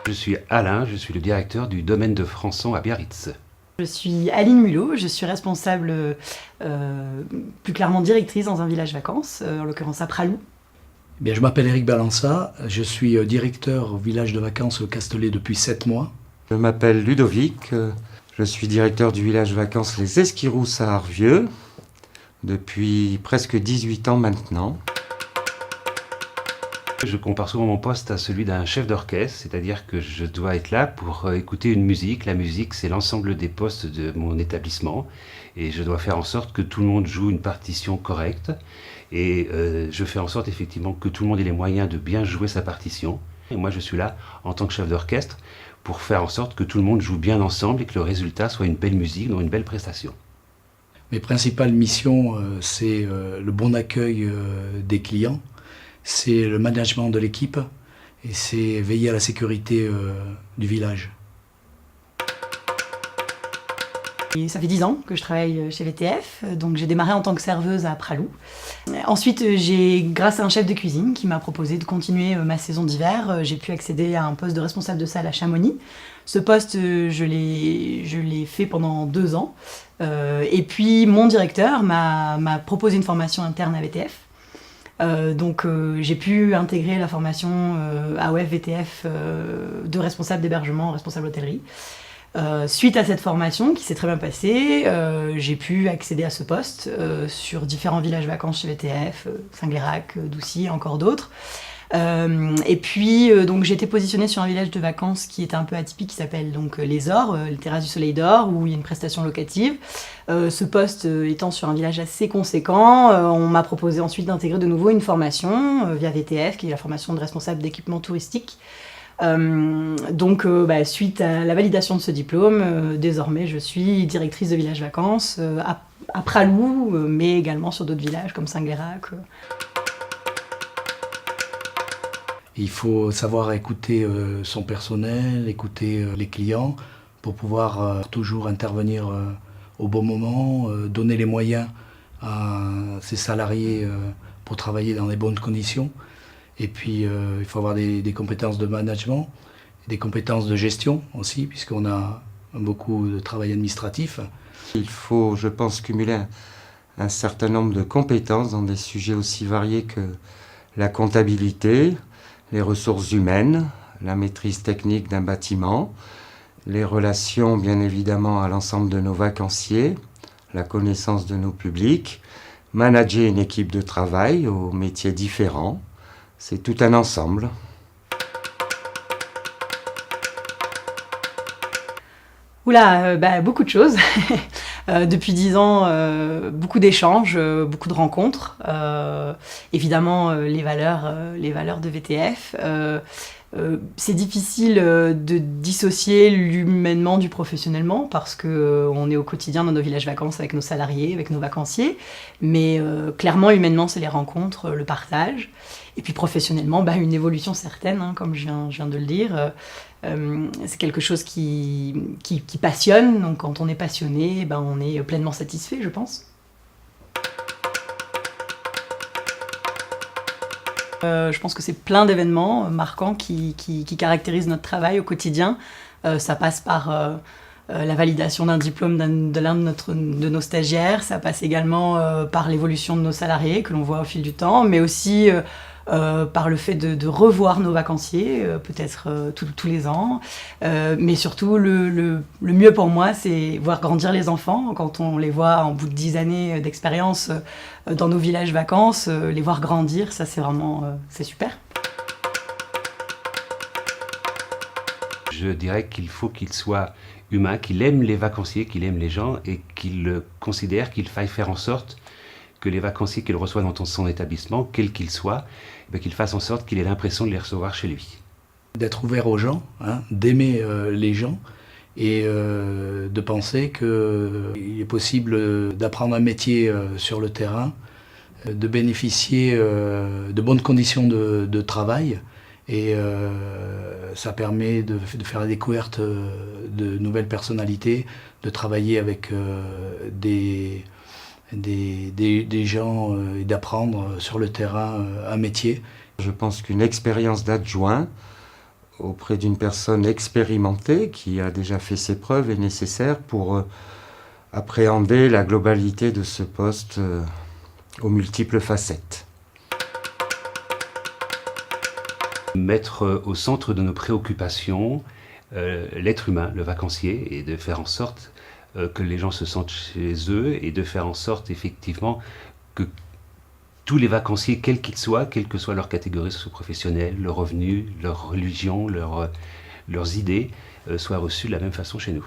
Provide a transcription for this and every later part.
Je suis Alain, je suis le directeur du domaine de Françon à Biarritz. Je suis Aline Mulot, je suis responsable, plus clairement directrice dans un village vacances, en l'occurrence à Pralou. Eh bien, je m'appelle Eric Balança, je suis directeur au village de vacances Castellet depuis 7 mois. Je m'appelle Ludovic, je suis directeur du village vacances Les Esquirousses à Arvieux depuis presque 18 ans maintenant. Je compare souvent mon poste à celui d'un chef d'orchestre, c'est-à-dire que je dois être là pour écouter une musique. La musique, c'est l'ensemble des postes de mon établissement et je dois faire en sorte que tout le monde joue une partition correcte et je fais en sorte effectivement que tout le monde ait les moyens de bien jouer sa partition. Et moi, je suis là en tant que chef d'orchestre pour faire en sorte que tout le monde joue bien ensemble et que le résultat soit une belle musique, donc une belle prestation. Mes principales missions, c'est le bon accueil des clients, c'est le management de l'équipe et c'est veiller à la sécurité du village. Et ça fait 10 ans que je travaille chez VTF, donc j'ai démarré en tant que serveuse à Pralou. Ensuite, grâce à un chef de cuisine qui m'a proposé de continuer ma saison d'hiver, j'ai pu accéder à un poste de responsable de salle à Chamonix. Ce poste, je l'ai fait pendant 2 ans. Et puis mon directeur m'a proposé une formation interne à VTF. Donc j'ai pu intégrer la formation AOF VTF de responsable d'hébergement, responsable hôtellerie. Suite à cette formation qui s'est très bien passée, j'ai pu accéder à ce poste sur différents villages vacances chez VTF, Saint-Glérac, Doucy et encore d'autres. Et puis donc j'ai été positionnée sur un village de vacances qui est un peu atypique, qui s'appelle donc les Ors, les Terrasses du Soleil d'Or, où il y a une prestation locative. Ce poste étant sur un village assez conséquent, on m'a proposé ensuite d'intégrer de nouveau une formation via VTF, qui est la formation de responsable d'équipement touristique. Donc suite à la validation de ce diplôme, désormais je suis directrice de village vacances à Pralou, mais également sur d'autres villages comme Saint-Glérac. Il faut savoir écouter son personnel, écouter les clients pour pouvoir toujours intervenir au bon moment, donner les moyens à ses salariés pour travailler dans les bonnes conditions. Et puis il faut avoir des compétences de management, des compétences de gestion aussi, puisqu'on a beaucoup de travail administratif. Il faut, je pense, cumuler un certain nombre de compétences dans des sujets aussi variés que la comptabilité, les ressources humaines, la maîtrise technique d'un bâtiment, les relations bien évidemment à l'ensemble de nos vacanciers, la connaissance de nos publics, manager une équipe de travail aux métiers différents. C'est tout un ensemble. Oula, beaucoup de choses. Depuis 10 ans, beaucoup d'échanges, beaucoup de rencontres. Évidemment, les valeurs de VTF. C'est difficile de dissocier l'humainement du professionnellement parce qu'on est au quotidien dans nos villages vacances avec nos salariés, avec nos vacanciers. Mais clairement, humainement, c'est les rencontres, le partage. Et puis professionnellement, une évolution certaine, hein, comme je viens de le dire. C'est quelque chose qui passionne. Donc quand on est passionné, on est pleinement satisfait, je pense. Je pense que c'est plein d'événements marquants qui caractérisent notre travail au quotidien. Ça passe par la validation d'un diplôme de l'un de nos stagiaires, ça passe également par l'évolution de nos salariés que l'on voit au fil du temps, mais aussi par le fait de revoir nos vacanciers, peut-être tous les ans. Mais surtout, le mieux pour moi, c'est voir grandir les enfants. Quand on les voit en bout de 10 années d'expérience dans nos villages vacances, les voir grandir, ça c'est vraiment c'est super. Je dirais qu'il faut qu'il soit humain, qu'il aime les vacanciers, qu'il aime les gens et qu'il considère qu'il faille faire en sorte que les vacanciers qu'il reçoit dans son établissement, quel qu'il soit, qu'il fasse en sorte qu'il ait l'impression de les recevoir chez lui. D'être ouvert aux gens, hein, d'aimer les gens et de penser qu'il est possible d'apprendre un métier sur le terrain, de bénéficier de bonnes conditions de travail. Et ça permet de faire la découverte de nouvelles personnalités, de travailler avec des gens et d'apprendre sur le terrain un métier. Je pense qu'une expérience d'adjoint auprès d'une personne expérimentée qui a déjà fait ses preuves est nécessaire pour appréhender la globalité de ce poste aux multiples facettes. Mettre au centre de nos préoccupations l'être humain, le vacancier, et de faire en sorte que les gens se sentent chez eux, et de faire en sorte effectivement que tous les vacanciers, quels qu'ils soient, quelle que soit leur catégorie socio-professionnelle, leur revenu, leur religion, leurs idées, soient reçus de la même façon chez nous.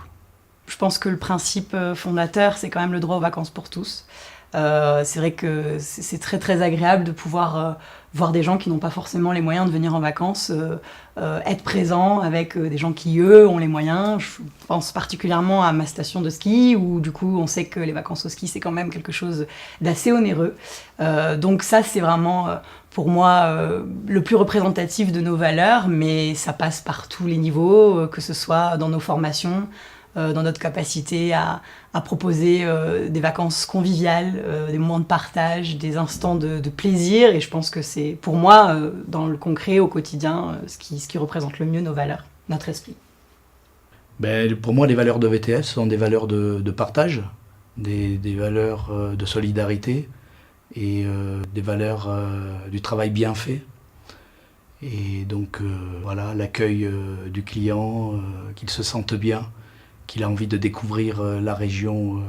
Je pense que le principe fondateur, c'est quand même le droit aux vacances pour tous. C'est vrai que c'est très très agréable de pouvoir voir des gens qui n'ont pas forcément les moyens de venir en vacances, être présents avec des gens qui, eux, ont les moyens. Je pense particulièrement à ma station de ski, où du coup, on sait que les vacances au ski, c'est quand même quelque chose d'assez onéreux. Donc ça, c'est vraiment, pour moi, le plus représentatif de nos valeurs, mais ça passe par tous les niveaux, que ce soit dans nos formations, dans notre capacité à proposer des vacances conviviales, des moments de partage, des instants de plaisir. Et je pense que c'est, pour moi, dans le concret, au quotidien, ce qui représente le mieux nos valeurs, notre esprit. Pour moi, les valeurs de VTS sont des valeurs de partage, des valeurs de solidarité et des valeurs du travail bien fait. Et donc, voilà, l'accueil du client, qu'il se sente bien, qu'il a envie de découvrir la région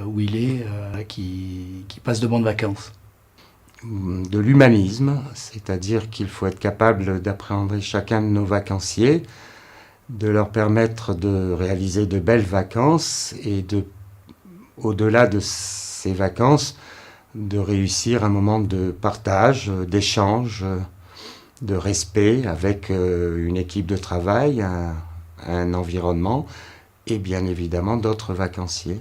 où il est, qui passe de bonnes vacances. De l'humanisme, c'est-à-dire qu'il faut être capable d'appréhender chacun de nos vacanciers, de leur permettre de réaliser de belles vacances et au-delà de ces vacances, de réussir un moment de partage, d'échange, de respect avec une équipe de travail, un environnement, et bien évidemment d'autres vacanciers.